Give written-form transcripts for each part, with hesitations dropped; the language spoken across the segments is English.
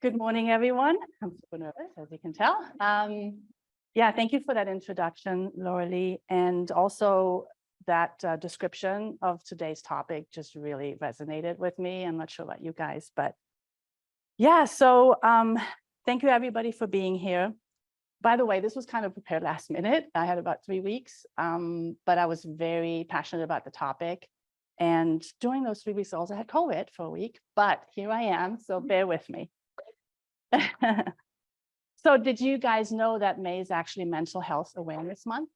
Good morning, everyone. I'm super nervous, as you can tell. Yeah, thank you for that introduction, Laura-Lee, and also that description of today's topic just really resonated with me. I'm not sure about you guys, but yeah, so thank you, everybody, for being here. By the way, this was kind of prepared last minute. I had about 3 weeks, but I was very passionate about the topic. And during those 3 weeks, I also had COVID for a week, but here I am, so bear with me. So did you guys know that May is actually Mental Health Awareness Month?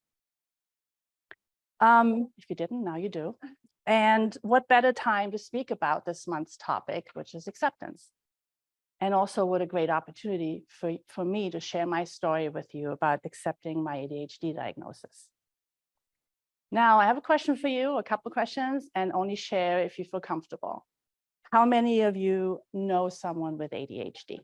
If you didn't, now you do. And what better time to speak about this month's topic, which is acceptance. And also what a great opportunity for me to share my story with you about accepting my ADHD diagnosis. Now, I have a question for you, a couple of questions, and only share if you feel comfortable. How many of you know someone with ADHD?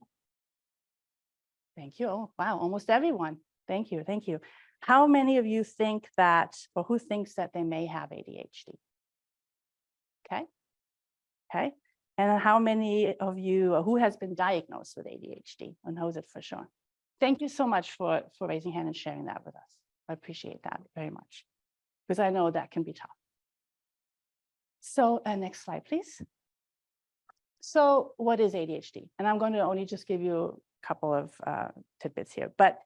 Thank you. Oh, wow, almost everyone. Thank you. Thank you. How many of you think that, or who thinks that they may have ADHD? Okay. Okay. And how many of you, or who has been diagnosed with ADHD and knows it for sure? Thank you so much for raising your hand and sharing that with us. I appreciate that very much, because I know that can be tough. So next slide, please. So what is ADHD? And I'm going to only just give you a couple of tidbits here, but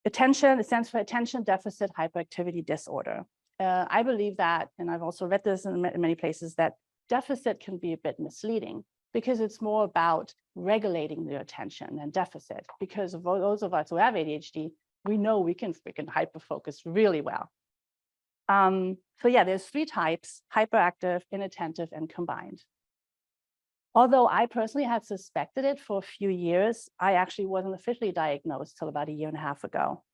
attention, it stands for attention deficit hyperactivity disorder. I believe that, and I've also read this in many places, that deficit can be a bit misleading because it's more about regulating the attention than deficit, because of those of us who have ADHD, we know we can freaking hyperfocus really well. So yeah, there's 3 types: hyperactive, inattentive, and combined. Although I personally had suspected it for a few years, I actually wasn't officially diagnosed till about 1.5 years ago.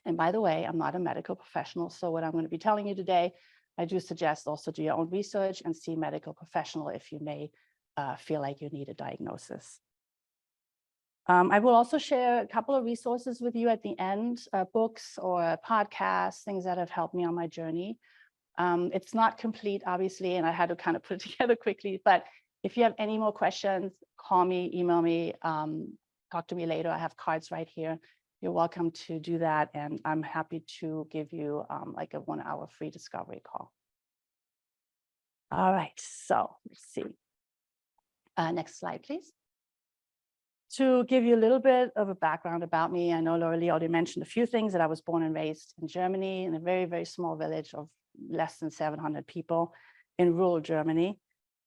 And by the way, I'm not a medical professional, so what I'm going to be telling you today, I do suggest also do your own research and see a medical professional if you may feel like you need a diagnosis. I will also share a couple of resources with you at the end, books or podcasts, things that have helped me on my journey. It's not complete, obviously, and I had to kind of put it together quickly, but if you have any more questions, call me, email me, talk to me later. I have cards right here. You're welcome to do that, and I'm happy to give you like a 1-hour free discovery call. All right, so let's see. Next slide, please. To give you a little bit of a background about me, I know Laura-Lee already mentioned a few things, that I was born and raised in Germany in a very, very small village of less than 700 people in rural Germany.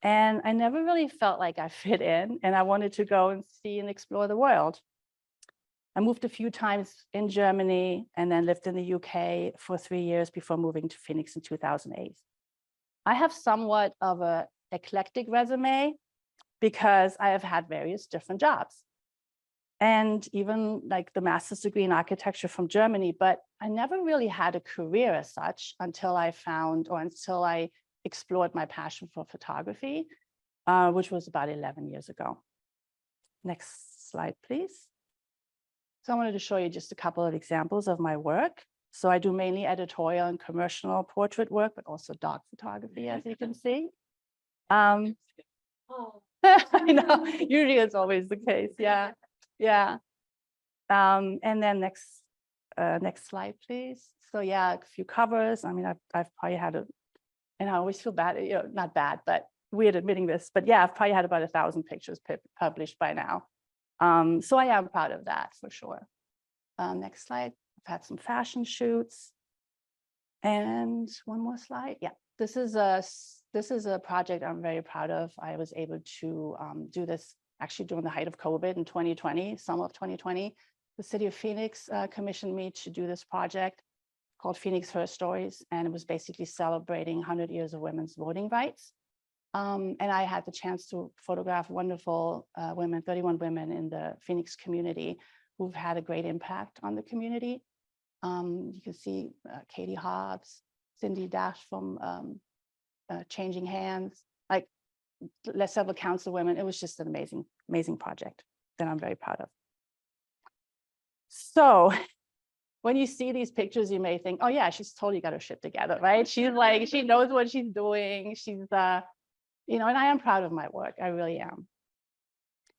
And I never really felt like I fit in, and I wanted to go and see and explore the world. I moved a few times in Germany and then lived in the UK for 3 years before moving to Phoenix in 2008. I have somewhat of an eclectic resume because I have had various different jobs, and even like the master's degree in architecture from Germany, but I never really had a career as such until I found, or until I explored my passion for photography, which was about 11 years ago. Next slide, please. So I wanted to show you just a couple of examples of my work. So I do mainly editorial and commercial portrait work, but also dog photography, as you can see. I know, usually it's always the case, yeah, yeah. And then next slide, please. So yeah, a few covers. I mean, I've probably had and I always feel bad, you know, not bad, but weird admitting this, but yeah, I've probably had about 1,000 pictures published by now. So I am proud of that for sure. Next slide. I've had some fashion shoots. And one more slide. Yeah, this is a project I'm very proud of. I was able to do this actually during the height of COVID in 2020, summer of 2020. The city of Phoenix commissioned me to do this project called Phoenix Her Stories, and it was basically celebrating 100 years of women's voting rights. And I had the chance to photograph wonderful women, 31 women in the Phoenix community who've had a great impact on the community. You can see Katie Hobbs, Cindy Dash from Changing Hands, like several council women. It was just an amazing, amazing project that I'm very proud of. So when you see these pictures, you may think, oh yeah, she's totally got her shit together, right? She's like, she knows what she's doing. She's, you know, and I am proud of my work. I really am.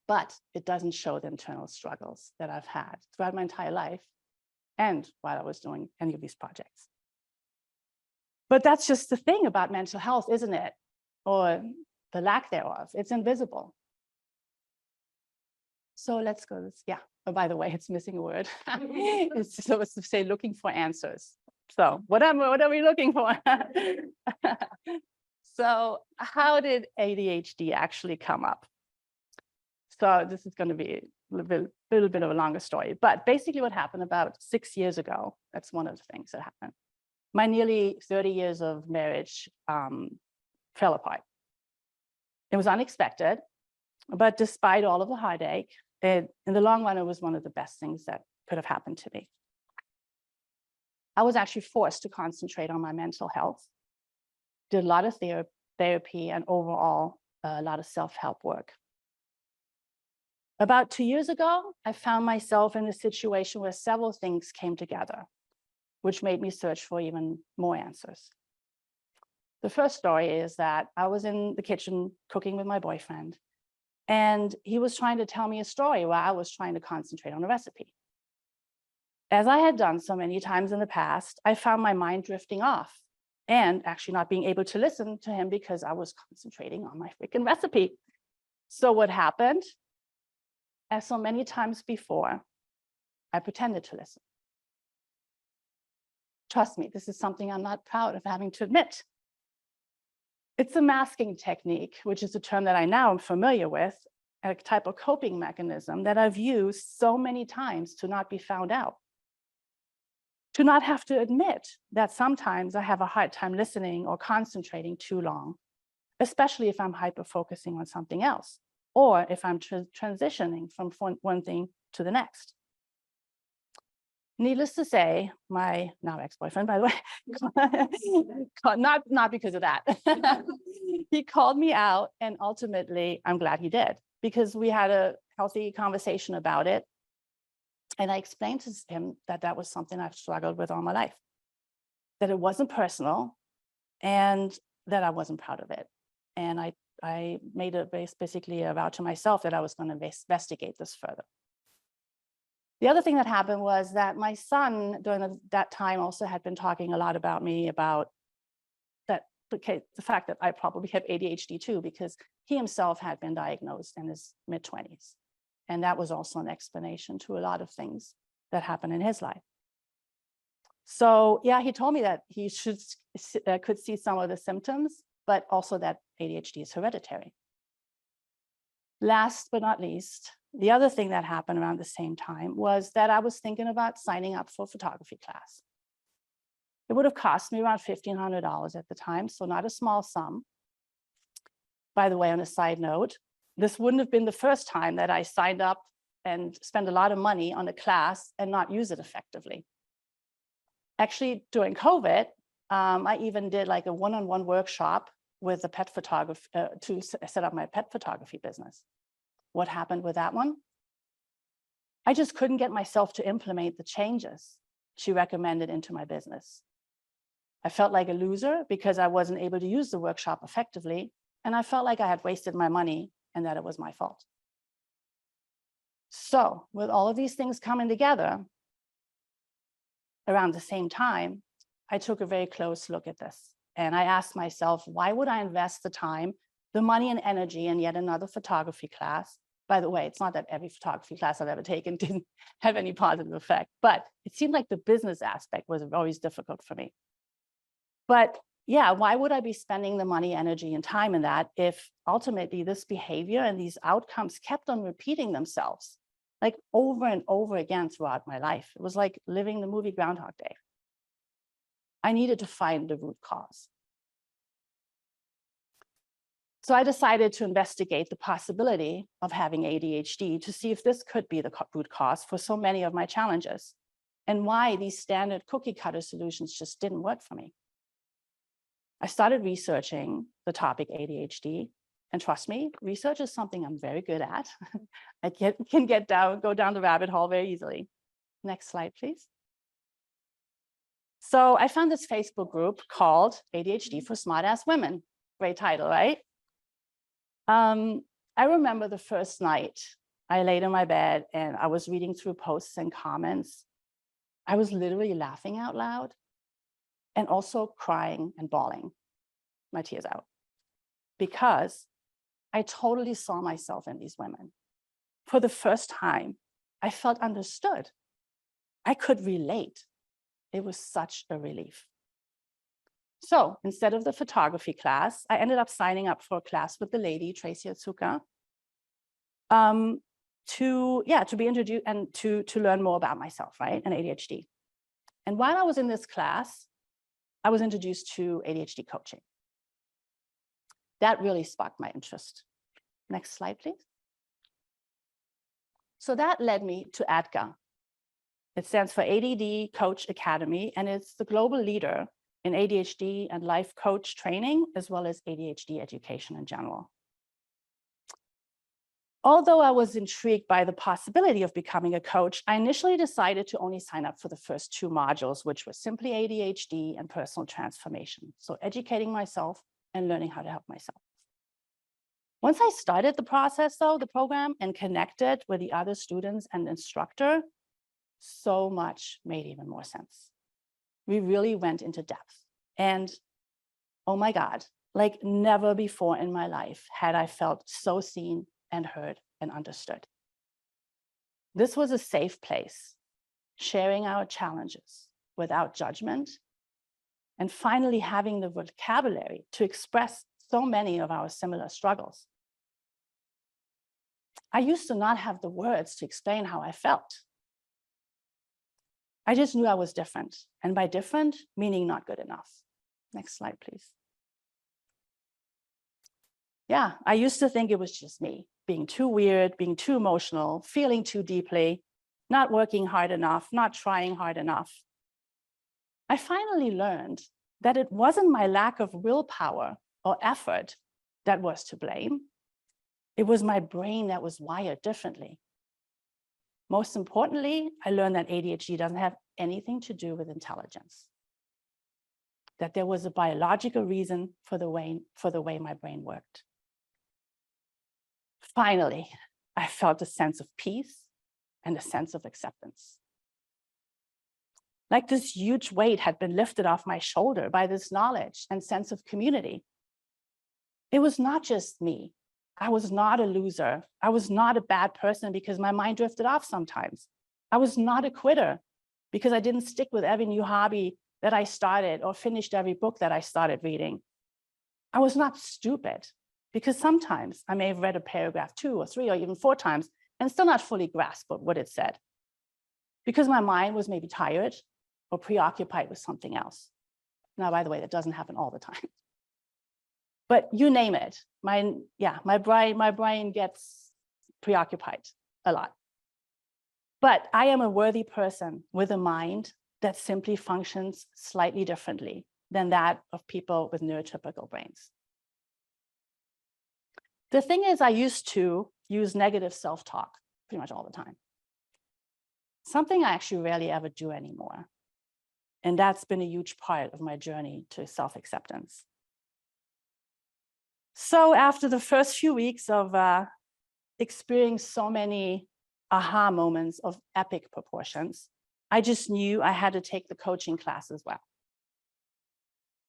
but it doesn't show the internal struggles that I've had throughout my entire life and while I was doing any of these projects. But that's just the thing about mental health, isn't it? Or the lack thereof. It's invisible. So let's go. Yeah. Oh, by the way, it's missing a word. It's supposed to say looking for answers. So what are we looking for? So how did ADHD actually come up? So this is going to be a little bit of a longer story. But basically what happened about 6 years ago, that's one of the things that happened. My nearly 30 years of marriage fell apart. It was unexpected, but despite all of the heartache, in the long run, it was one of the best things that could have happened to me. I was actually forced to concentrate on my mental health, did a lot of therapy, and overall, a lot of self-help work. About 2 years ago, I found myself in a situation where several things came together, which made me search for even more answers. The first story is that I was in the kitchen cooking with my boyfriend, and he was trying to tell me a story while I was trying to concentrate on a recipe. As I had done so many times in the past, I found my mind drifting off and actually not being able to listen to him because I was concentrating on my freaking recipe. So what happened? As so many times before, I pretended to listen. Trust me, this is something I'm not proud of having to admit. It's a masking technique, which is a term that I now am familiar with, a type of coping mechanism that I've used so many times to not be found out. To not have to admit that sometimes I have a hard time listening or concentrating too long, especially if I'm hyper-focusing on something else, or if I'm transitioning from one thing to the next. Needless to say, my now ex-boyfriend, by the way, not because of that. He called me out, and ultimately, I'm glad he did, because we had a healthy conversation about it. And I explained to him that that was something I've struggled with all my life, that it wasn't personal, and that I wasn't proud of it. And I made basically a vow to myself that I was going to investigate this further. The other thing that happened was that my son during that time also had been talking a lot about me about that, the fact that I probably have ADHD too, because he himself had been diagnosed in his mid-20s. And that was also an explanation to a lot of things that happened in his life. So yeah, he told me that he could see some of the symptoms, but also that ADHD is hereditary. Last but not least, the other thing that happened around the same time was that I was thinking about signing up for a photography class. It would have cost me around $1,500 at the time, so not a small sum. By the way, on a side note, this wouldn't have been the first time that I signed up and spent a lot of money on a class and not use it effectively. Actually, during COVID, I even did like a one-on-one workshop with a pet photographer to set up my pet photography business. What happened with that one? I just couldn't get myself to implement the changes she recommended into my business. I felt like a loser because I wasn't able to use the workshop effectively, and I felt like I had wasted my money and that it was my fault. So with all of these things coming together around the same time, I took a very close look at this. And I asked myself, why would I invest the time, the money and energy in yet another photography class? By the way, it's not that every photography class I've ever taken didn't have any positive effect, but it seemed like the business aspect was always difficult for me. But yeah, why would I be spending the money, energy, and time in that if ultimately this behavior and these outcomes kept on repeating themselves, like over and over again throughout my life? It was like living the movie Groundhog Day. I needed to find the root cause. So I decided to investigate the possibility of having ADHD to see if this could be the root cause for so many of my challenges and why these standard cookie cutter solutions just didn't work for me. I started researching the topic ADHD, and trust me, research is something I'm very good at. I can go down the rabbit hole very easily. Next slide, please. So I found this Facebook group called ADHD for Smartass Women. Great title, right? I remember the first night I laid in my bed and I was reading through posts and comments. I was literally laughing out loud and also crying and bawling my tears out because I totally saw myself in these women. For the first time, I felt understood. I could relate. It was such a relief. So instead of the photography class, I ended up signing up for a class with the lady, Tracy Otsuka, to be introduced and to learn more about myself, right, and ADHD. And while I was in this class, I was introduced to ADHD coaching. That really sparked my interest. Next slide, please. So that led me to ADGA. It stands for ADD Coach Academy, and it's the global leader in ADHD and life coach training, as well as ADHD education in general. Although I was intrigued by the possibility of becoming a coach, I initially decided to only sign up for the first 2 modules, which were simply ADHD and personal transformation. So educating myself and learning how to help myself. Once I started the process, though, the program, and connected with the other students and instructor, so much made even more sense. We really went into depth. And oh my God, like never before in my life had I felt so seen and heard and understood. This was a safe place, sharing our challenges without judgment, and finally having the vocabulary to express so many of our similar struggles. I used to not have the words to explain how I felt. I just knew I was different, and by different, meaning not good enough. Next slide, please. Yeah, I used to think it was just me, being too weird, being too emotional, feeling too deeply, not working hard enough, not trying hard enough. I finally learned that it wasn't my lack of willpower or effort that was to blame. It was my brain that was wired differently. Most importantly, I learned that ADHD doesn't have anything to do with intelligence, that there was a biological reason for the way my brain worked. Finally, I felt a sense of peace and a sense of acceptance. Like this huge weight had been lifted off my shoulder by this knowledge and sense of community. It was not just me. I was not a loser. I was not a bad person because my mind drifted off sometimes. I was not a quitter because I didn't stick with every new hobby that I started or finished every book that I started reading. I was not stupid because sometimes I may have read a paragraph 2 or 3 or even 4 times and still not fully grasp what it said because my mind was maybe tired or preoccupied with something else. Now, by the way, that doesn't happen all the time. But you name it, my brain gets preoccupied a lot. But I am a worthy person with a mind that simply functions slightly differently than that of people with neurotypical brains. The thing is, I used to use negative self-talk pretty much all the time. Something I actually rarely ever do anymore. And that's been a huge part of my journey to self-acceptance. So after the first few weeks of experiencing so many aha moments of epic proportions, I just knew I had to take the coaching class as well.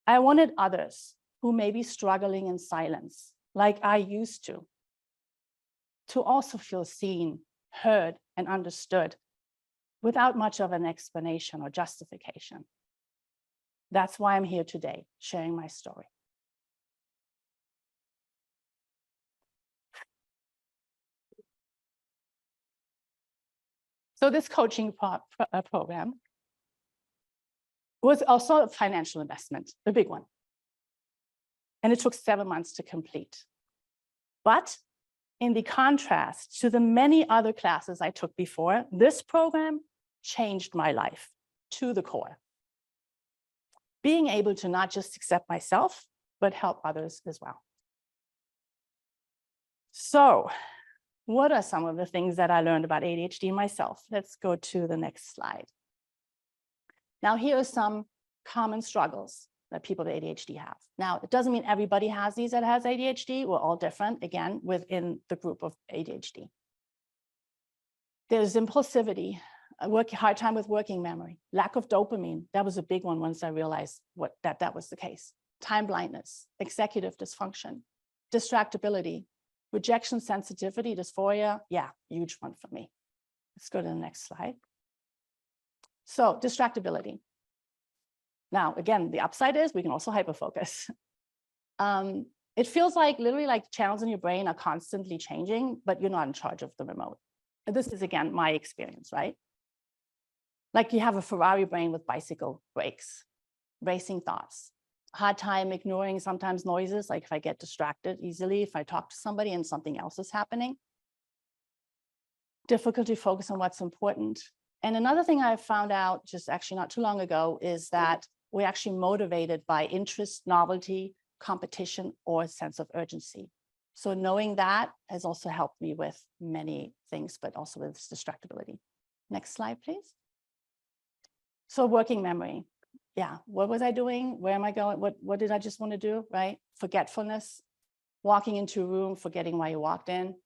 I wanted others who may be struggling in silence, like I used to also feel seen, heard, and understood without much of an explanation or justification. That's why I'm here today, sharing my story. So this coaching program was also a financial investment, a big one. And it took 7 months to complete. But in the contrast to the many other classes I took before, this program changed my life to the core. Being able to not just accept myself, but help others as well. So, what are some of the things that I learned about ADHD myself? Let's go to the next slide. Now, here are some common struggles that people with ADHD have. Now, it doesn't mean everybody has these that has ADHD. We're all different, again, within the group of ADHD. There's impulsivity, hard time with working memory, lack of dopamine. That was a big one once I realized that was the case. Time blindness, executive dysfunction, distractibility, rejection sensitivity, dysphoria. Yeah, huge one for me. Let's go to the next slide. So distractibility. Now, again, the upside is we can also hyperfocus. It feels like literally like channels in your brain are constantly changing, but you're not in charge of the remote. And this is, again, my experience, right? Like you have a Ferrari brain with bicycle brakes, racing thoughts, hard time ignoring sometimes noises, like if I get distracted easily, if I talk to somebody and something else is happening, difficulty focus on what's important. And another thing I found out just actually not too long ago is that we're actually motivated by interest, novelty, competition, or sense of urgency. So knowing that has also helped me with many things, but also with distractibility. Next slide, please. So working memory. Yeah, what was I doing? Where am I going? What did I just want to do, right? Forgetfulness, walking into a room, forgetting why you walked in.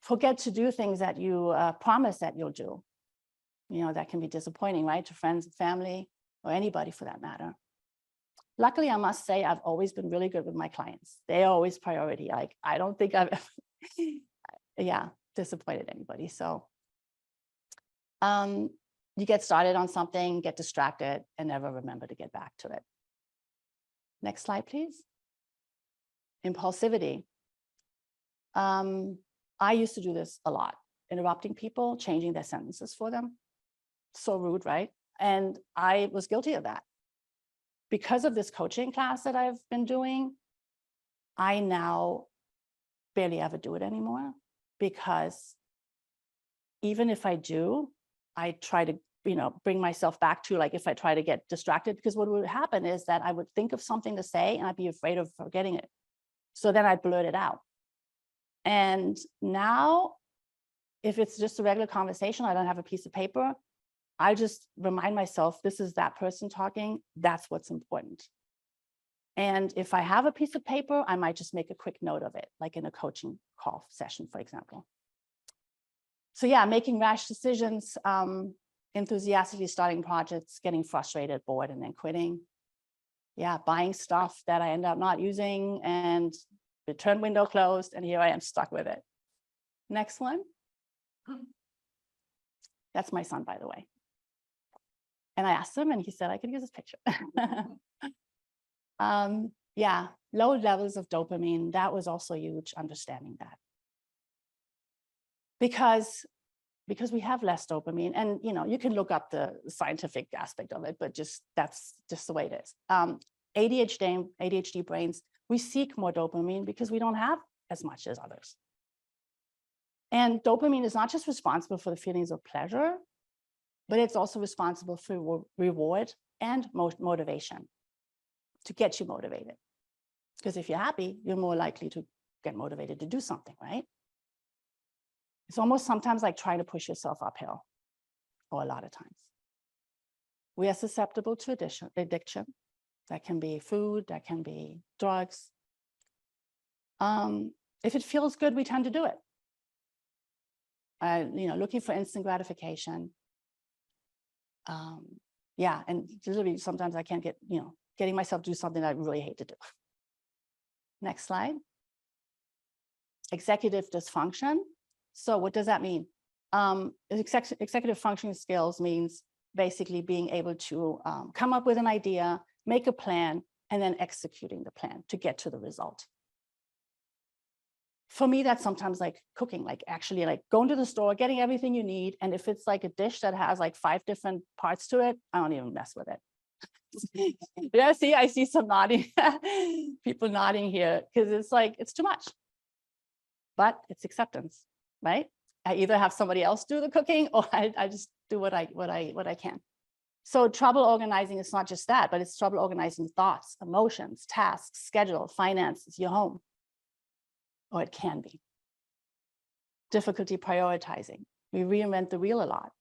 Forget to do things that you promise that you'll do. You know, that can be disappointing, right? To friends and family, or anybody for that matter. Luckily, I must say, I've always been really good with my clients. They're always priority. Like, I don't think I've ever, disappointed anybody. So you get started on something, get distracted, and never remember to get back to it. Next slide, please. Impulsivity. I used to do this a lot, interrupting people, changing their sentences for them. So rude, right? And I was guilty of that. Because of this coaching class that I've been doing, I now barely ever do it anymore, because even if I do, I try to, bring myself back to, like, if I try to get distracted, because what would happen is that I would think of something to say and I'd be afraid of forgetting it. So then I'd blurt it out. And now, if it's just a regular conversation, I don't have a piece of paper, I just remind myself, this is that person talking, that's what's important. And if I have a piece of paper, I might just make a quick note of it, like in a coaching call session, for example. So yeah, making rash decisions, enthusiastically starting projects, getting frustrated, bored, and then quitting. Yeah, buying stuff that I end up not using, and return window closed, and here I am stuck with it. Next one. That's my son, by the way. And I asked him, and he said I could use his picture. Yeah, low levels of dopamine. That was also huge, understanding that. Because we have less dopamine, and you can look up the scientific aspect of it, but that's just the way it is. ADHD brains, we seek more dopamine because we don't have as much as others. And dopamine is not just responsible for the feelings of pleasure, but it's also responsible for reward and motivation, to get you motivated. Because if you're happy, you're more likely to get motivated to do something, right? It's almost sometimes like trying to push yourself uphill, or a lot of times. We are susceptible to addiction. That can be food, that can be drugs. If it feels good, we tend to do it. Looking for instant gratification. Yeah, and literally sometimes I can't get, getting myself to do something I really hate to do. Next slide. Executive dysfunction. So what does that mean? Executive functioning skills means basically being able to come up with an idea, make a plan, and then executing the plan to get to the result. For me, that's sometimes like cooking, like actually like going to the store, getting everything you need. And if it's like a dish that has like 5 different parts to it, I don't even mess with it. Yeah, see, I see some nodding, people nodding here, because it's like, it's too much. But it's acceptance, right? I either have somebody else do the cooking, or I just do what I can. So trouble organizing is not just that, but it's trouble organizing thoughts, emotions, tasks, schedule, finances, your home. Or it can be. Difficulty prioritizing. We reinvent the wheel a lot.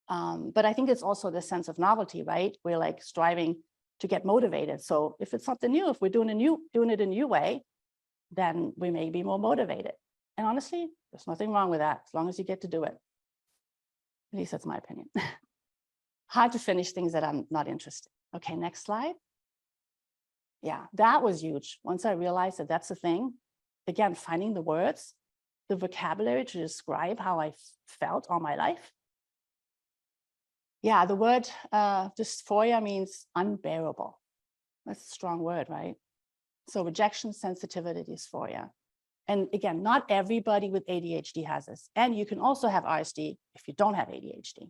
But I think it's also the sense of novelty, right? We're like striving to get motivated. So if it's something new, if we're doing it a new way, then we may be more motivated. And honestly, there's nothing wrong with that, as long as you get to do it. At least that's my opinion. Hard to finish things that I'm not interested. Okay, next slide. Yeah, that was huge. Once I realized that that's the thing, again, finding the words, the vocabulary to describe how I felt all my life. Yeah, the word dysphoria means unbearable. That's a strong word, right? So rejection, sensitivity, dysphoria. And again, not everybody with ADHD has this. And you can also have RSD if you don't have ADHD.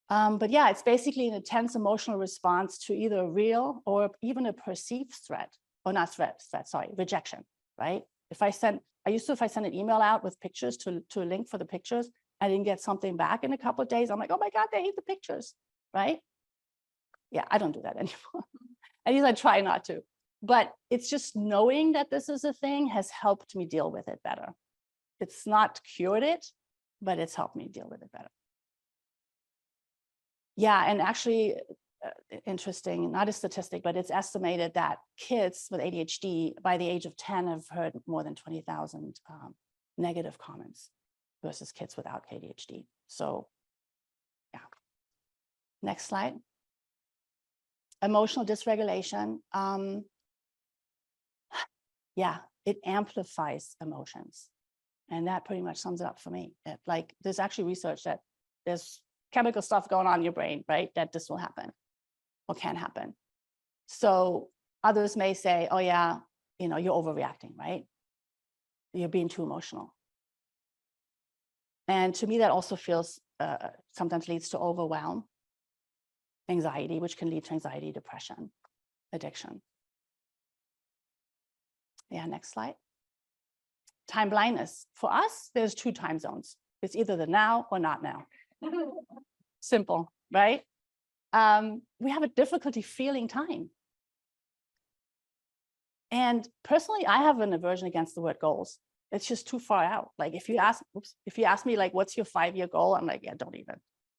But yeah, it's basically an intense emotional response to either a real or even a perceived threat, or not threat, sorry, rejection, right? If I send an email out with pictures to a link for the pictures, I didn't get something back in a couple of days, I'm like, oh my God, they hate the pictures, right? Yeah, I don't do that anymore. At least I try not to. But it's just knowing that this is a thing has helped me deal with it better. It's not cured it, but it's helped me deal with it better. Yeah, and actually, interesting, not a statistic, but it's estimated that kids with ADHD by the age of 10 have heard more than 20,000 negative comments versus kids without ADHD. So yeah. Next slide. Emotional dysregulation. Yeah, it amplifies emotions. And that pretty much sums it up for me. Like there's actually research that there's chemical stuff going on in your brain, right? That this will happen or can happen. So others may say, oh yeah, you're overreacting, right? You're being too emotional. And to me, that also feels, sometimes leads to overwhelm, anxiety, which can lead to anxiety, depression, addiction. Yeah, next slide. Time blindness. For us, there's 2 time zones. It's either the now or not now. Simple, right? We have a difficulty feeling time. And personally, I have an aversion against the word goals. It's just too far out. Like if you ask me like, what's your 5-year goal? I'm like, yeah, don't even.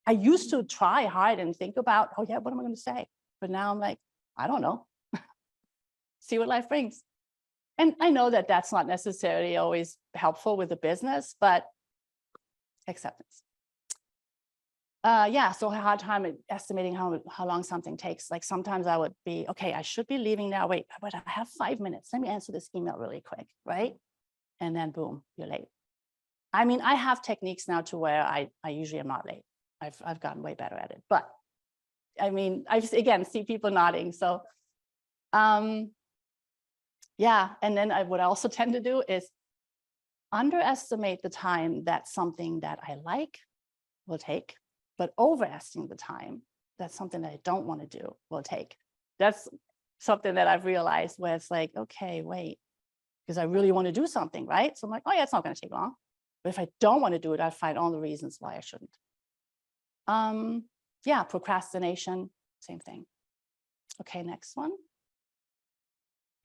I used to try hard and think about, oh yeah, what am I going to say? But now I'm like, I don't know. See what life brings. And I know that that's not necessarily always helpful with the business, but acceptance. Yeah, so a hard time estimating how long something takes. Like sometimes I would be, okay, I should be leaving now. Wait, but I have 5 minutes. Let me answer this email really quick, right? And then boom, you're late. I mean, I have techniques now to where I usually am not late. I've gotten way better at it. But I mean, I just, again, see people nodding. So yeah, and then what I also tend to do is underestimate the time that something that I like will take, but overestimate the time that something that I don't want to do will take. That's something that I've realized where it's like, okay, wait, because I really want to do something, right? So I'm like, oh yeah, it's not going to take long. But if I don't want to do it, I find all the reasons why I shouldn't. Yeah, procrastination, same thing. Okay, next one.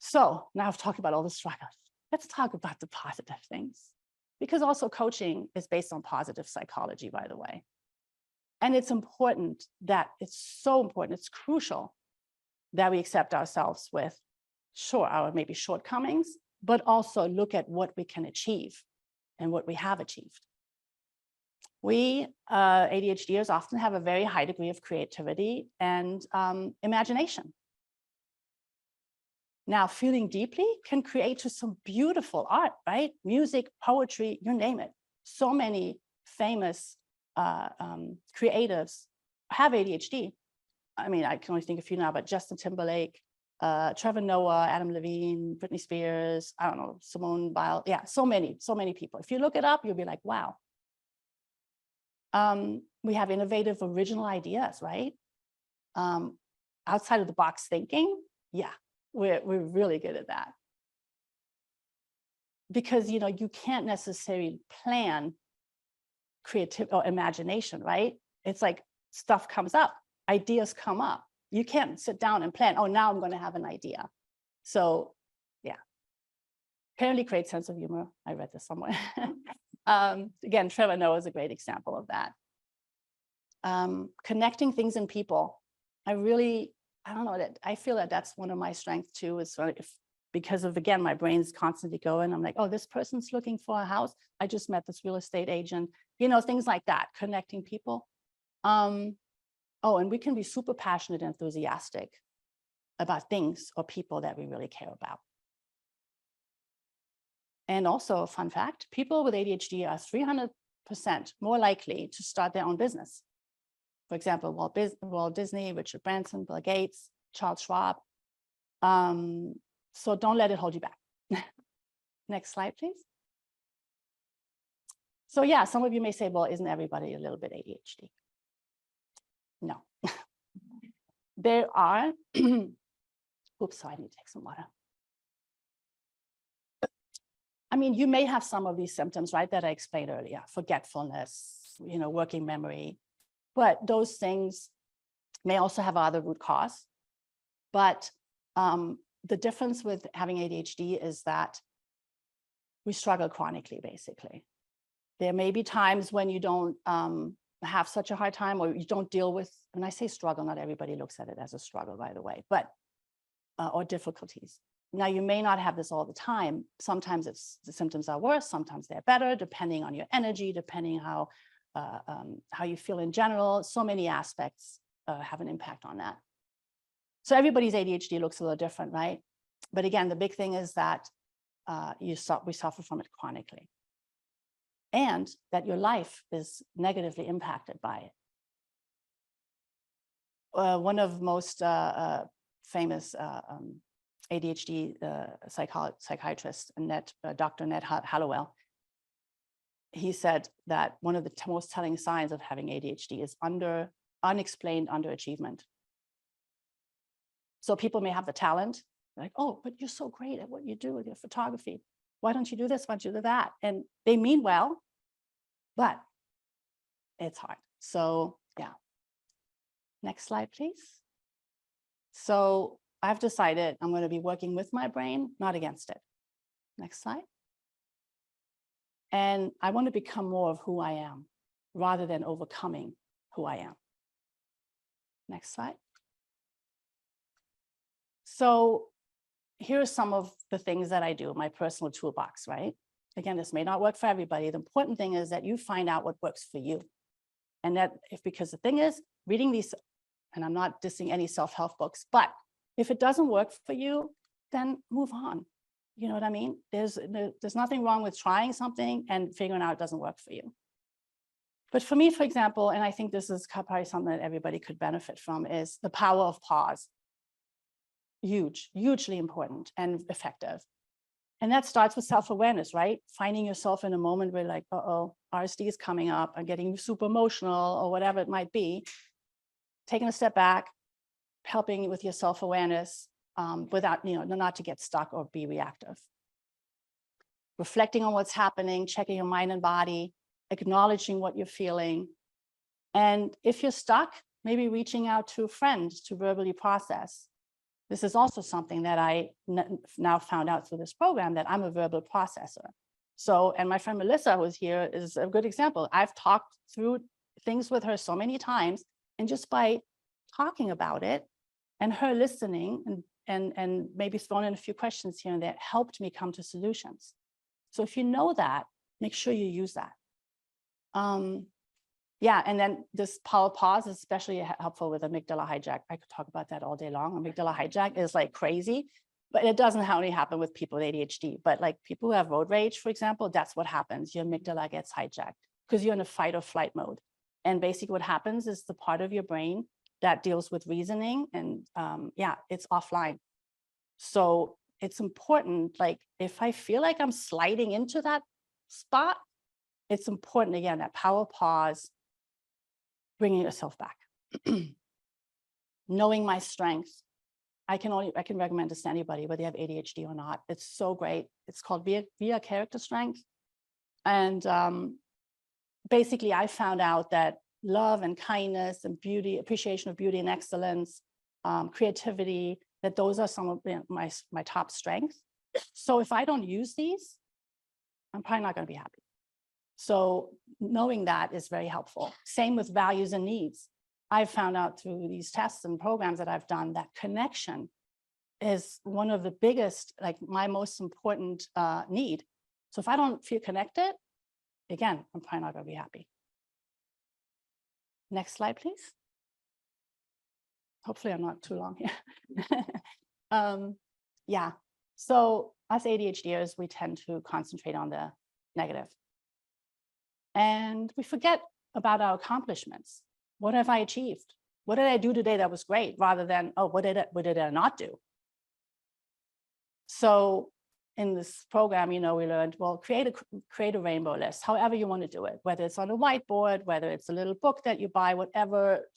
So now I've talked about all the struggles. Let's talk about the positive things, because also coaching is based on positive psychology, by the way. And it's important that it's so important, it's crucial that we accept ourselves with, sure, our maybe shortcomings, but also look at what we can achieve and what we have achieved. We ADHDers often have a very high degree of creativity and imagination. Now, feeling deeply can create just some beautiful art, right? Music, poetry, you name it. So many famous creatives have ADHD. I mean, I can only think of a few now, but Justin Timberlake, Trevor Noah, Adam Levine, Britney Spears, I don't know, Simone Biles. Yeah, so many people. If you look it up, you'll be like, wow. We have innovative, original ideas, right? Outside of the box thinking, yeah, we're really good at that. Because, you can't necessarily plan creativity or imagination, right? It's like stuff comes up, ideas come up. You can't sit down and plan, oh, now I'm going to have an idea. So yeah, apparently great sense of humor. I read this somewhere. Again, Trevor Noah is a great example of that. Connecting things and people. I don't know, that I feel that that's one of my strengths too, is sort of because of, again, my brain's constantly going. I'm like, oh, this person's looking for a house. I just met this real estate agent, things like that, connecting people. Oh, and we can be super passionate and enthusiastic about things or people that we really care about. And also, a fun fact, people with ADHD are 300% more likely to start their own business. For example, Walt Disney, Richard Branson, Bill Gates, Charles Schwab. So don't let it hold you back. Next slide, please. So yeah, some of you may say, well, isn't everybody a little bit ADHD? No. There are, oops, sorry, I need to take some water. I mean, you may have some of these symptoms, right, that I explained earlier, forgetfulness, working memory, but those things may also have other root cause. But the difference with having ADHD is that we struggle chronically, basically. There may be times when you don't have such a hard time, or you don't deal with, when I say struggle, not everybody looks at it as a struggle, by the way, but, or difficulties. Now, you may not have this all the time. Sometimes the symptoms are worse, sometimes they're better, depending on your energy, depending how you feel in general. So many aspects have an impact on that. So everybody's ADHD looks a little different, right? But again, the big thing is that we suffer from it chronically, and that your life is negatively impacted by it. One of most famous ADHD psychiatrists, Dr. Ned Hallowell, he said that one of the most telling signs of having ADHD is unexplained underachievement. So people may have the talent, like, oh, but you're so great at what you do with your photography. Why don't you do this? Why don't you do that? And they mean well, but it's hard. So yeah. Next slide, please. So I've decided I'm going to be working with my brain, not against it. Next slide. And I want to become more of who I am rather than overcoming who I am. Next slide. So here's some of the things that I do, my personal toolbox, right? Again, this may not work for everybody. The important thing is that you find out what works for you. And that because the thing is, reading these, and I'm not dissing any self-help books, but if it doesn't work for you, then move on. You know what I mean? There's nothing wrong with trying something and figuring out it doesn't work for you. But for me, for example, and I think this is probably something that everybody could benefit from, is the power of pause. Hugely important and effective. And that starts with self-awareness, right? Finding yourself in a moment where like, uh-oh, RSD is coming up, I'm getting super emotional or whatever it might be. Taking a step back, helping with your self-awareness without, not to get stuck or be reactive. Reflecting on what's happening, checking your mind and body, acknowledging what you're feeling. And if you're stuck, maybe reaching out to friends to verbally process. This is also something that I now found out through this program, that I'm a verbal processor. So, and my friend Melissa, who's here, is a good example. I've talked through things with her so many times, and just by talking about it and her listening and maybe throwing in a few questions here and there, helped me come to solutions. So if you know that, make sure you use that. Yeah, and then this power pause is especially helpful with amygdala hijack. I could talk about that all day long. Amygdala hijack is like crazy, but it doesn't only happen with people with ADHD, but like people who have road rage, for example, that's what happens. Your amygdala gets hijacked because you're in a fight or flight mode. And basically what happens is the part of your brain that deals with reasoning and yeah, it's offline. So it's important, like if I feel like I'm sliding into that spot, it's important, again, that power pause, bringing yourself back. Knowing my strengths. I can recommend this to anybody, whether you have ADHD or not. It's so great. It's called via character strength. And basically I found out that love and kindness and beauty, appreciation of beauty and excellence, creativity, that those are some of my top strengths. So if I don't use these, I'm probably not going to be happy. So knowing that is very helpful. Same with values and needs. I've found out through these tests and programs that I've done that connection is one of the biggest, like my most important need. So if I don't feel connected, again, I'm probably not going to be happy. Next slide, please. Hopefully I'm not too long here. Yeah, so us ADHDers, we tend to concentrate on the negative. And we forget about our accomplishments. What have I achieved? What did I do today that was great? Rather than, oh, what did I not do? So in this program, you know, we learned, well, create a rainbow list, however you want to do it, whether it's on a whiteboard, whether it's a little book that you buy, whatever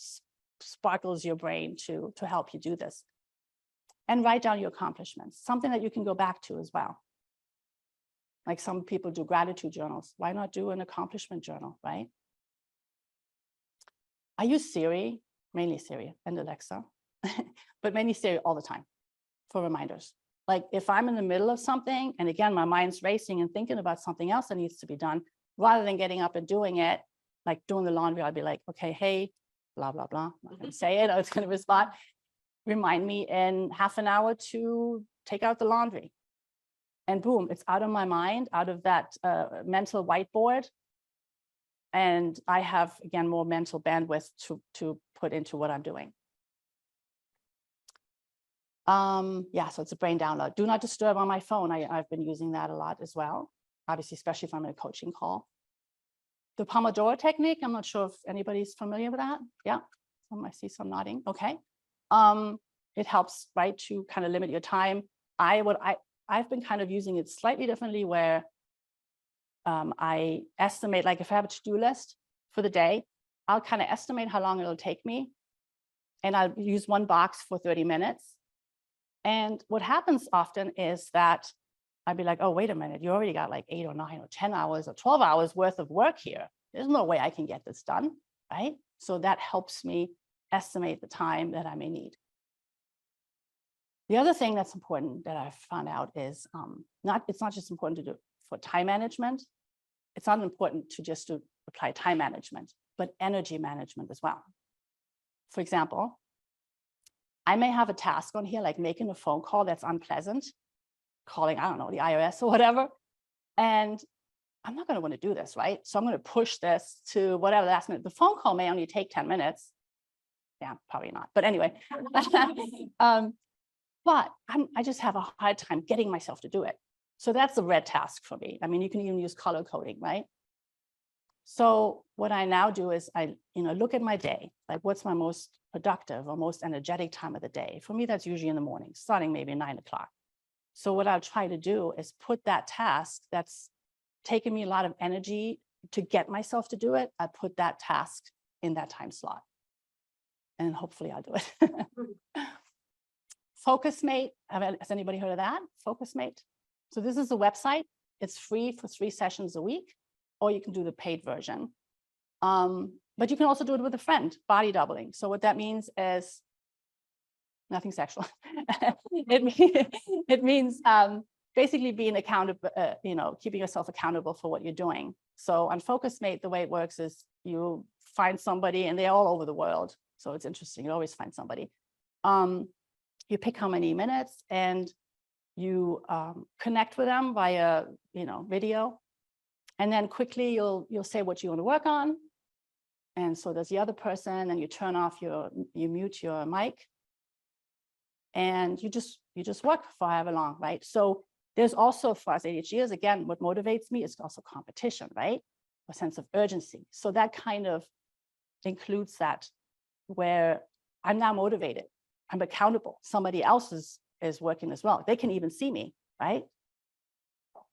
sparkles your brain to help you do this. And write down your accomplishments, something that you can go back to as well. Like some people do gratitude journals. Why not do an accomplishment journal, right? I use Siri, mainly Siri and Alexa, but mainly Siri all the time for reminders. Like if I'm in the middle of something, and again, my mind's racing and thinking about something else that needs to be done, rather than getting up and doing it, like doing the laundry, I'd be like, okay, hey, blah, blah, blah. I'm not going to say it. I was going to respond. Remind me in half an hour to take out the laundry. And boom, it's out of my mind, out of that mental whiteboard. And I have, again, more mental bandwidth to put into what I'm doing. Yeah, so it's a brain download. Do not disturb on my phone. I've been using that a lot as well, obviously, especially if I'm in a coaching call. The Pomodoro technique, I'm not sure if anybody's familiar with that. Yeah, I see some nodding. Okay. It helps, right, to kind of limit your time. I've been kind of using it slightly differently where I estimate, like if I have a to-do list for the day, I'll kind of estimate how long it'll take me. And I'll use one box for 30 minutes. And what happens often is that I'd be like, oh, wait a minute, you already got like 8 or 9 or 10 hours or 12 hours worth of work here. There's no way I can get this done, right? So that helps me estimate the time that I may need. The other thing that's important that I've found out is it's not just important to do for time management. It's not important to just to apply time management, but energy management as well. For example, I may have a task on here, like making a phone call that's unpleasant, calling, I don't know, the IRS or whatever. And I'm not going to want to do this, right? So I'm going to push this to whatever last minute. The phone call may only take 10 minutes. Yeah, probably not. But anyway, but I just have a hard time getting myself to do it. So that's a red task for me. I mean, you can even use color coding, right? So what I now do is I look at my day, like what's my most productive or most energetic time of the day? For me, that's usually in the morning, starting maybe 9 o'clock. So what I'll try to do is put that task that's taken me a lot of energy to get myself to do it, I put that task in that time slot. And hopefully I'll do it. FocusMate, has anybody heard of that? FocusMate. So this is a website. It's free for 3 sessions a week, or you can do the paid version. But you can also do it with a friend, body doubling. So what that means is nothing sexual. it means basically being accountable, keeping yourself accountable for what you're doing. So on FocusMate, the way it works is you find somebody, and they're all over the world. So it's interesting. You always find somebody. You pick how many minutes, and you connect with them via video, and then quickly you'll say what you want to work on. And so there's the other person, and you turn off you mute your mic, and you just work for however long, right? So there's also, for us ADHDers, again, what motivates me is also competition, right? A sense of urgency. So that kind of includes that, where I'm now motivated, I'm accountable. Somebody else is working as well. They can even see me, right?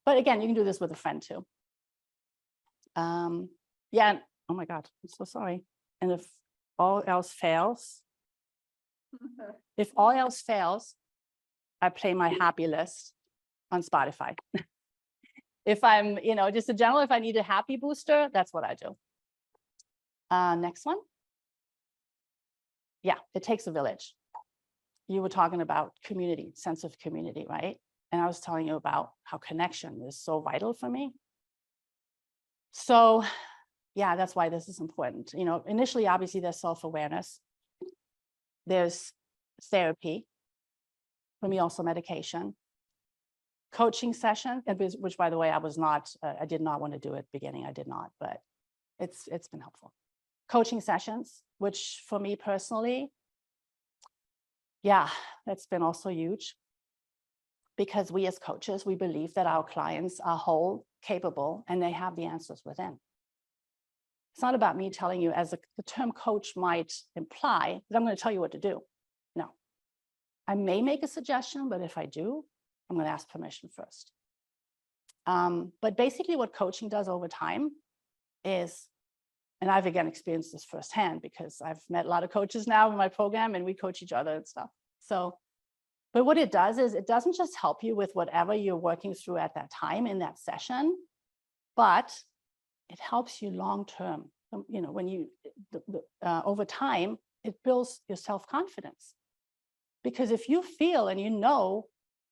But again, you can do this with a friend too. Yeah, oh my God, I'm so sorry. And if all else fails, I play my happy list on Spotify. If I'm, just in general, if I need a happy booster, that's what I do. Next one. Yeah, it takes a village. You were talking about community, sense of community, right? And I was telling you about how connection is so vital for me. So yeah, that's why this is important. You know, initially, obviously, there's self-awareness. There's therapy, for me, also medication, coaching session, which, by the way, I did not want to do at the beginning. I did not, but it's been helpful. Coaching sessions, which for me personally, yeah, that's been also huge, because we as coaches, we believe that our clients are whole, capable, and they have the answers within. It's not about me telling you, as the term coach might imply, that I'm going to tell you what to do. No, I may make a suggestion, but if I do, I'm going to ask permission first. But basically what coaching does over time is, and I've again experienced this firsthand because I've met a lot of coaches now in my program and we coach each other and stuff. So, but what it does is it doesn't just help you with whatever you're working through at that time in that session, but it helps you long-term. You know, when you, over time, it builds your self-confidence. Because if you feel and you know,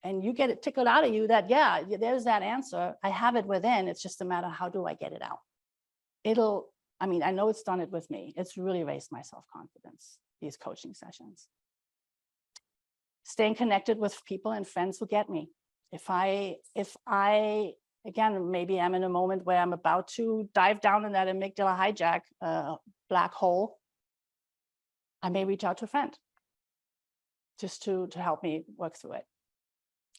and you get it tickled out of you that, yeah, there's that answer, I have it within, it's just a matter of how do I get it out? I mean, I know it's done it with me. It's really raised my self-confidence, these coaching sessions. Staying connected with people and friends who get me. If I, again, maybe I'm in a moment where I'm about to dive down in that amygdala hijack black hole, I may reach out to a friend just to help me work through it.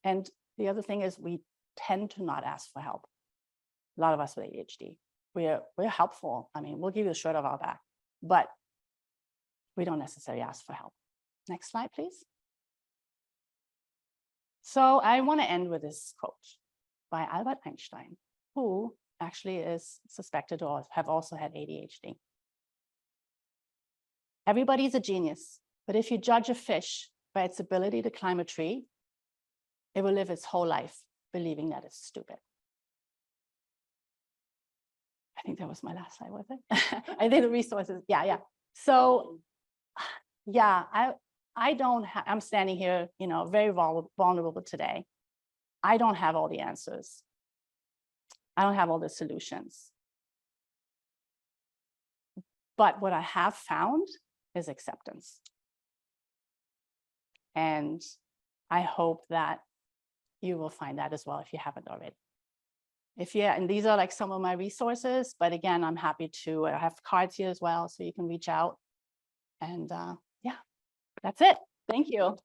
And the other thing is we tend to not ask for help. A lot of us with ADHD, we're helpful. I mean, we'll give you the shirt off our back, but we don't necessarily ask for help. Next slide, please. So I want to end with this quote by Albert Einstein, who actually is suspected to have also had ADHD. Everybody's a genius, but if you judge a fish by its ability to climb a tree, it will live its whole life believing that it's stupid. I think that was my last slide, was it? I think the resources, yeah. So, yeah, I'm standing here, you know, very vulnerable today. I don't have all the answers. I don't have all the solutions. But what I have found is acceptance. And I hope that you will find that as well if you haven't already. And these are like some of my resources, but again, I'm happy to, I have cards here as well, so you can reach out. And yeah, that's it. Thank you.